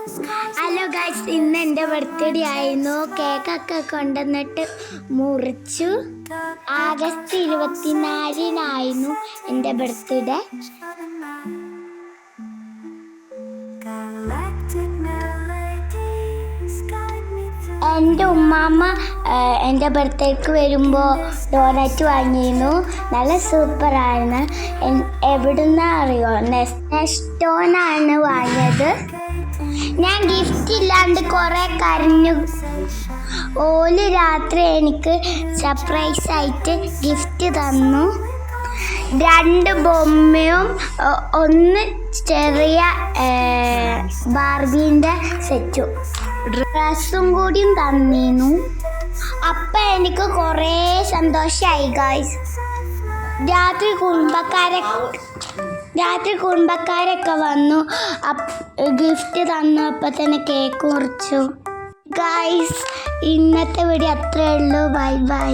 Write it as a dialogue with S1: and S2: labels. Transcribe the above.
S1: Hello guys, ഇന്ന് എൻ്റെ birthday ആയിരുന്നു. കേക്കൊക്കെ കൊണ്ടുവന്നിട്ട് മുറിച്ചു. ആഗസ്റ്റ് 24-നായിരുന്നു എൻ്റെ ബർത്ത്ഡേ. എൻ്റെ ഉമ്മാമ്മ എൻ്റെ ബർത്ത്ഡേക്ക് വരുമ്പോൾ ഡോണറ്റ് വാങ്ങിയിരുന്നു. നല്ല സൂപ്പറായിരുന്നു. എവിടുന്നാ അറിയോ? നെസ്റ്റോനാണ് വാങ്ങിയത്. ഞാൻ ഗിഫ്റ്റ് ഇല്ലാണ്ട് കുറേ കരഞ്ഞു. ഓല് രാത്രി എനിക്ക് സർപ്രൈസ് ആയിട്ട് ഗിഫ്റ്റ് തന്നു. 2 ബൊമ്മയും 1 ചെറിയ ബാർബീൻ്റെ സെറ്റും ഡ്രസ്സും കൂടിയും തന്നിരുന്നു. അപ്പം എനിക്ക് കുറേ സന്തോഷമായി ഗായ്സ്. രാത്രി കുടുംബക്കാരൊക്കെ വന്നു. ഗിഫ്റ്റ് തന്നു. അപ്പം തന്നെ കേക്ക് മുറിച്ചു. ഗായ്സ്, ഇന്നത്തെ വീഡിയോ അത്രയേ ഉള്ളൂ. Bye bye.